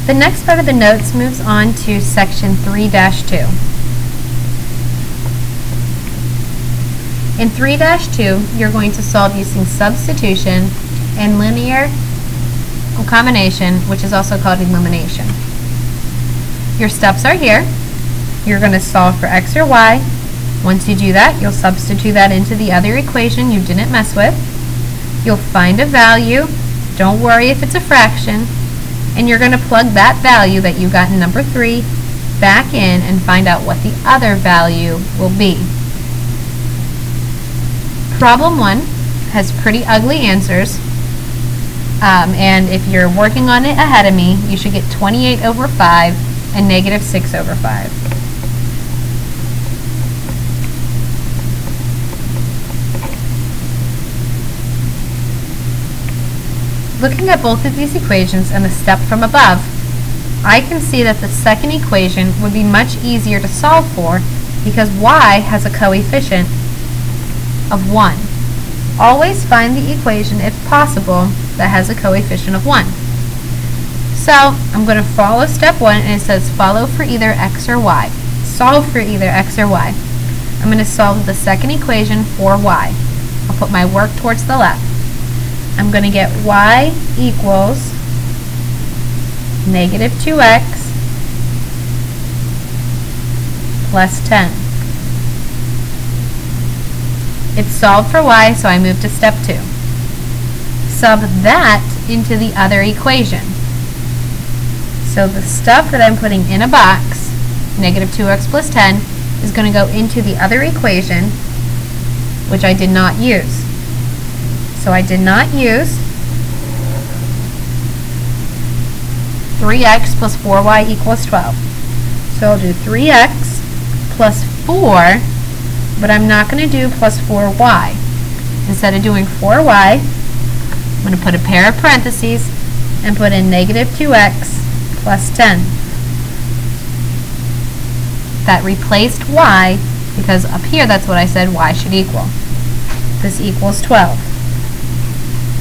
The next part of the notes moves on to section 3-2. In 3-2, you're going to solve using substitution and linear combination, which is also called elimination. Your steps are here. You're going to solve for x or y. Once you do that, you'll substitute that into the other equation you didn't mess with. You'll find a value. Don't worry if it's a fraction. And you're going to plug that value that you got in number 3 back in and find out what the other value will be. Problem 1 has pretty ugly answers, and if you're working on it ahead of me, you should get 28 over 5 and negative 6 over 5. Looking at both of these equations and the step from above, I can see that the second equation would be much easier to solve for because y has a coefficient of 1. Always find the equation, if possible, that has a coefficient of 1. So I'm going to follow step 1, and it says follow for either x or y. Solve for either x or y. I'm going to solve the second equation for y. I'll put my work towards the left. I'm going to get y equals negative 2x plus 10. It's solved for y, so I move to step 2. Sub that into the other equation. So the stuff that I'm putting in a box, negative 2x plus 10, is going to go into the other equation, which I did not use. So I did not use 3x plus 4y equals 12. So I'll do 3x plus 4, but I'm not going to do plus 4y. Instead of doing 4y, I'm going to put a pair of parentheses and put in negative 2x plus 10. That replaced y, because up here that's what I said y should equal. This equals 12.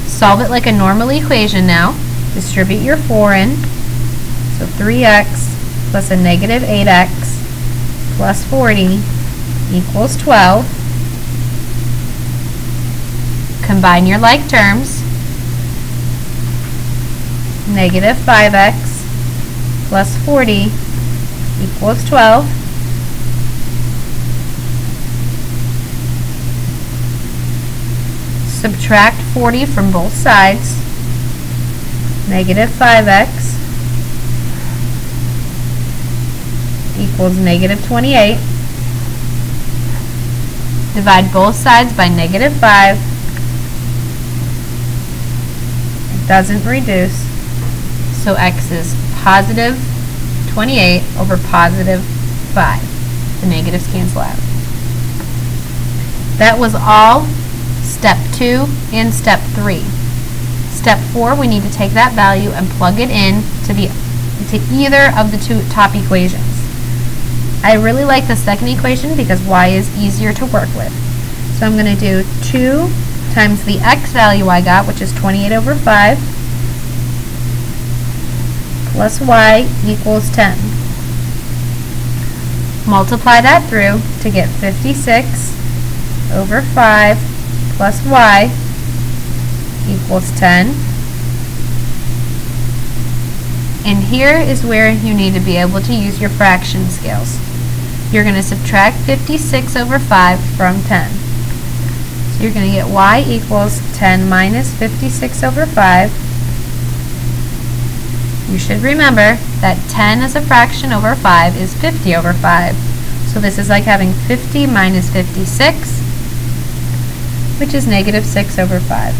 Solve it like a normal equation now. Distribute your 4 in. So 3x plus a negative 8x plus 40 equals 12. Combine your like terms. Negative 5x plus 40 equals 12. Subtract 40 from both sides. Negative 5x equals negative 28. Divide both sides by negative 5. It doesn't reduce, so x is positive 28 over positive 5. The negatives cancel out. That was all step 2 and step 3. Step 4, we need to take that value and plug it in to either of the two top equations. I really like the second equation because y is easier to work with. So I'm going to do 2 times the x value I got, which is 28 over 5, plus y equals 10. Multiply that through to get 56 over 5 plus y equals 10. And here is where you need to be able to use your fraction skills. You're going to subtract 56 over 5 from 10. So you're going to get y equals 10 minus 56 over 5. You should remember that 10 as a fraction over 5 is 50 over 5. So this is like having 50 minus 56, which is negative 6 over 5.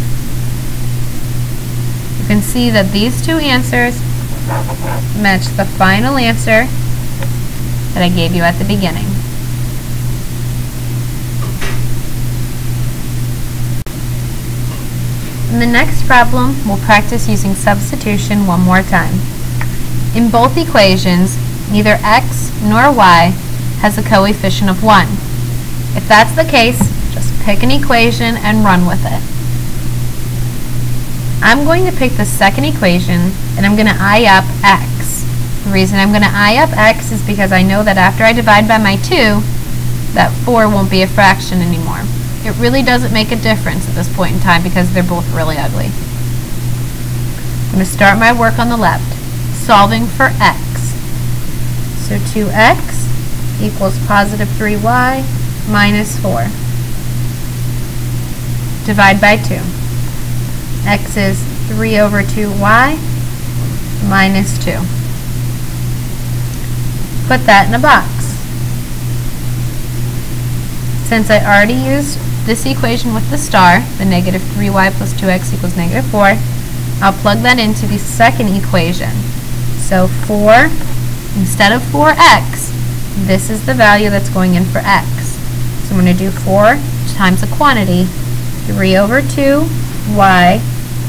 You can see that these two answers match the final answer that I gave you at the beginning. In the next problem, we'll practice using substitution one more time. In both equations, neither x nor y has a coefficient of 1. If that's the case, just pick an equation and run with it. I'm going to pick the second equation and I'm going to eye up x. The reason I'm going to eye up x is because I know that after I divide by my 2, that 4 won't be a fraction anymore. It really doesn't make a difference at this point in time because they're both really ugly. I'm going to start my work on the left, solving for x. So 2x equals positive 3y minus 4. Divide by 2. X is 3 over 2y minus 2. Put that in a box. Since I already used this equation with the star, the negative 3y plus 2x equals negative 4, I'll plug that into the second equation. So 4, instead of 4x, this is the value that's going in for x. So I'm going to do 4 times the quantity, 3 over 2y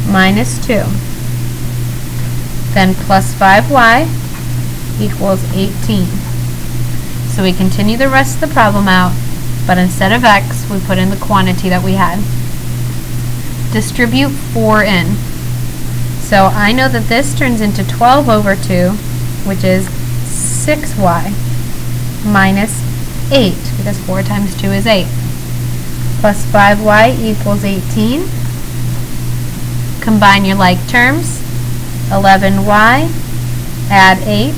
minus 2. Then plus 5y equals 18. So we continue the rest of the problem out, but instead of x, we put in the quantity that we had. Distribute 4 in. So I know that this turns into 12 over 2, which is 6y minus 8, because 4 times 2 is 8. Plus 5y equals 18. Combine your like terms. 11y, add 8,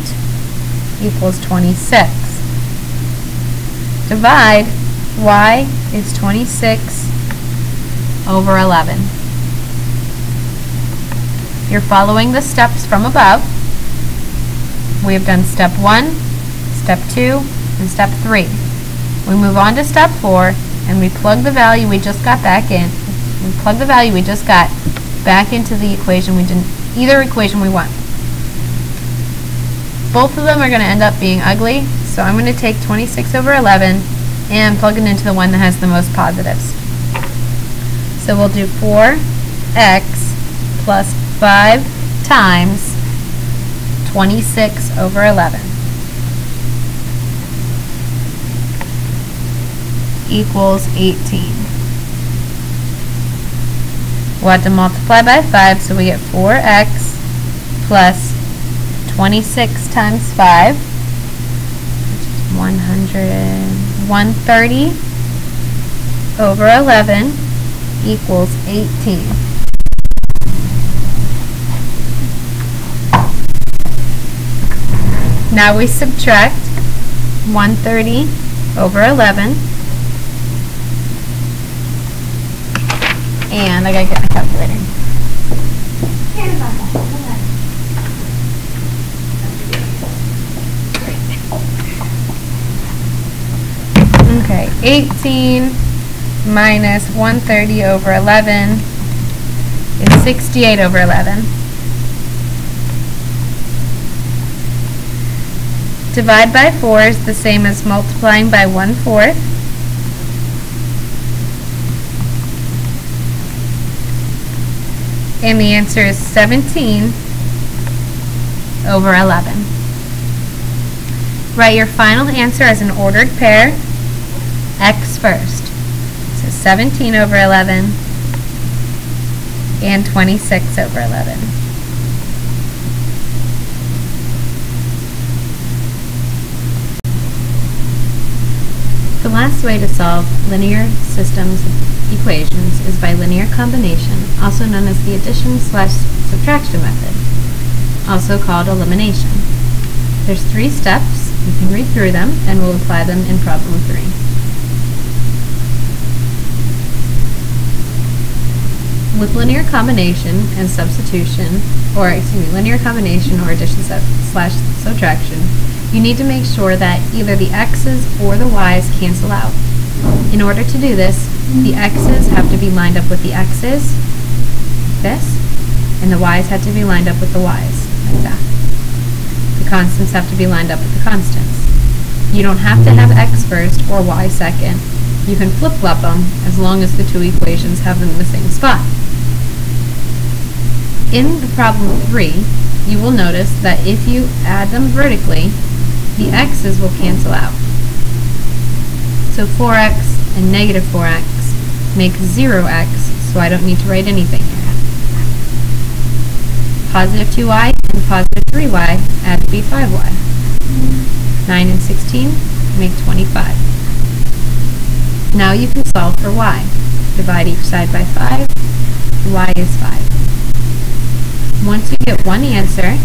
equals 26. Divide, y is 26 over 11. If you're following the steps from above, we have done step 1, step 2, and step 3. We move on to step 4, and we plug the value we just got back in. We plug the value we just got back into the equation either equation we want. Both of them are going to end up being ugly, so I'm going to take 26 over 11 and plug it into the one that has the most positives. So we'll do 4x plus 5 times 26 over 11 equals 18. We'll have to multiply by 5, so we get 4x plus 26 times 5, which is 130 over 11 equals 18. Now we subtract 130 over 11. And I gotta get my calculator. Okay, 18 minus 130 over 11 is 68 over 11. Divide by 4 is the same as multiplying by 1/4. And the answer is 17 over 11. Write your final answer as an ordered pair, x first. So 17 over 11 and 26 over 11. The last way to solve linear systems equations is by linear combination, also known as the addition/subtraction method, also called elimination. There's 3 steps. You can read through them, and we'll apply them in problem 3. With linear combination and substitution, linear combination or addition/subtraction, you need to make sure that either the x's or the y's cancel out. In order to do this, the x's have to be lined up with the x's, this, and the y's have to be lined up with the y's, like that. The constants have to be lined up with the constants. You don't have to have x first or y second. You can flip-flop them as long as the 2 equations have them in the same spot. In the problem 3, you will notice that if you add them vertically, the x's will cancel out. So 4x and negative 4x make 0x, so I don't need to write anything here. Positive 2y and positive 3y add to be 5y. 9 and 16 make 25. Now you can solve for y. Divide each side by 5. Y is 5. Once you get one answer,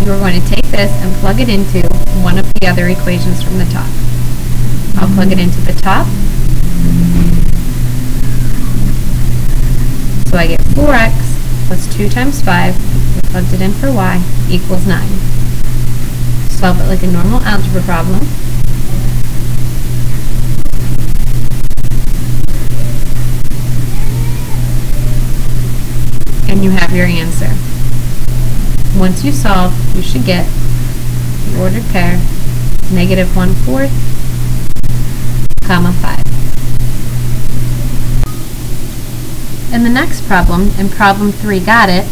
you're going to take this and plug it into one of the other equations from the top. I'll plug it into the top. So I get 4x plus 2 times 5, we plugged it in for y, equals 9. Solve it like a normal algebra problem. And you have your answer. Once you solve, you should get the ordered pair, negative 1/4, comma 5. In the next problem, in problem 3, got it,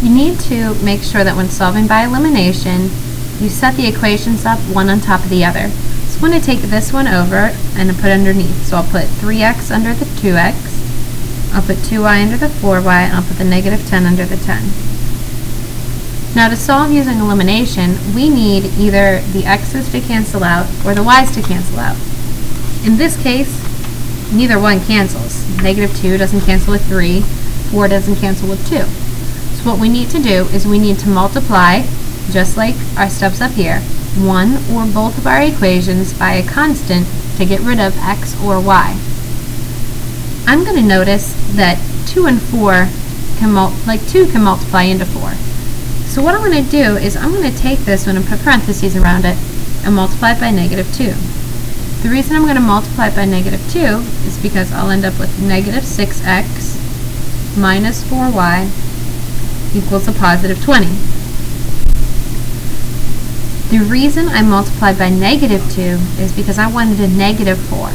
you need to make sure that when solving by elimination, you set the equations up one on top of the other. So I'm going to take this one over and put underneath. So I'll put 3x under the 2x, I'll put 2y under the 4y, and I'll put the negative 10 under the 10. Now to solve using elimination, we need either the x's to cancel out or the y's to cancel out. In this case, neither one cancels. Negative 2 doesn't cancel with 3, 4 doesn't cancel with 2. So what we need to do is we need to multiply, just like our steps up here, one or both of our equations by a constant to get rid of x or y. I'm going to notice that 2 and 4 can 2 can multiply into 4. So what I'm going to do is I'm going to take this one and put parentheses around it and multiply it by negative 2. The reason I'm going to multiply it by negative 2 is because I'll end up with negative 6x minus 4y equals a positive 20. The reason I multiplied by negative 2 is because I wanted a negative 4.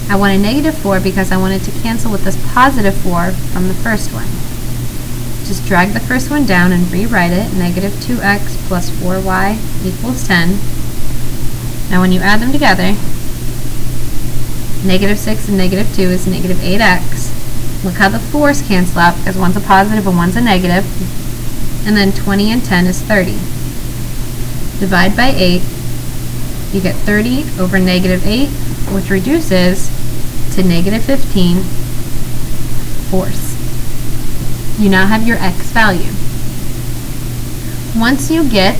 I want a negative 4 because I wanted to cancel with this positive 4 from the first one. Just drag the first one down and rewrite it. Negative 2x plus 4y equals 10. Now when you add them together, negative 6 and negative 2 is negative 8x. Look how the 4's cancel out because one's a positive and one's a negative. And then 20 and 10 is 30. Divide by 8, you get 30 over negative 8, which reduces to negative 15 fourths. You now have your x value. Once you get,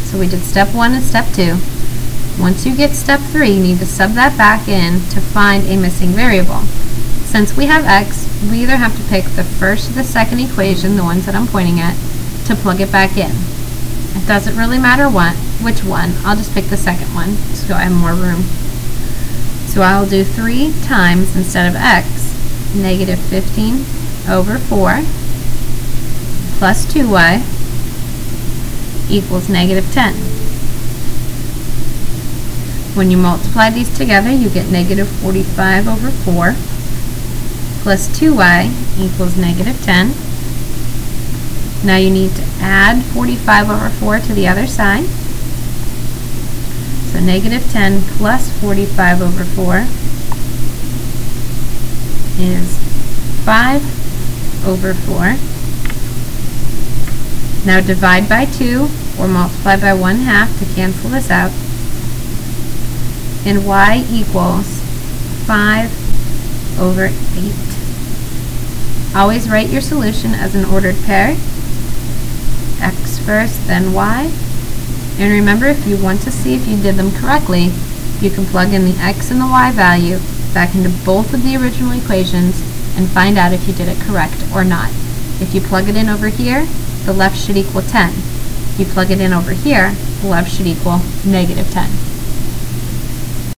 so we did step 1 and step 2. Once you get step 3, you need to sub that back in to find a missing variable. Since we have x, we either have to pick the first or the second equation, the ones that I'm pointing at, to plug it back in. It doesn't really matter which one. I'll just pick the second one so I have more room. So I'll do 3 times, instead of x, negative 15 over 4 plus 2y equals negative 10. When you multiply these together, you get negative 45 over 4 plus 2y equals negative 10. Now you need to add 45 over 4 to the other side. So negative 10 plus 45 over 4 is 5 over 4. Now divide by 2 or multiply by 1/2 to cancel this out. And y equals 5 over 8. Always write your solution as an ordered pair. X first, then y. And remember, if you want to see if you did them correctly, you can plug in the x and the y value back into both of the original equations and find out if you did it correct or not. If you plug it in over here, the left should equal 10. If you plug it in over here, the left should equal negative 10.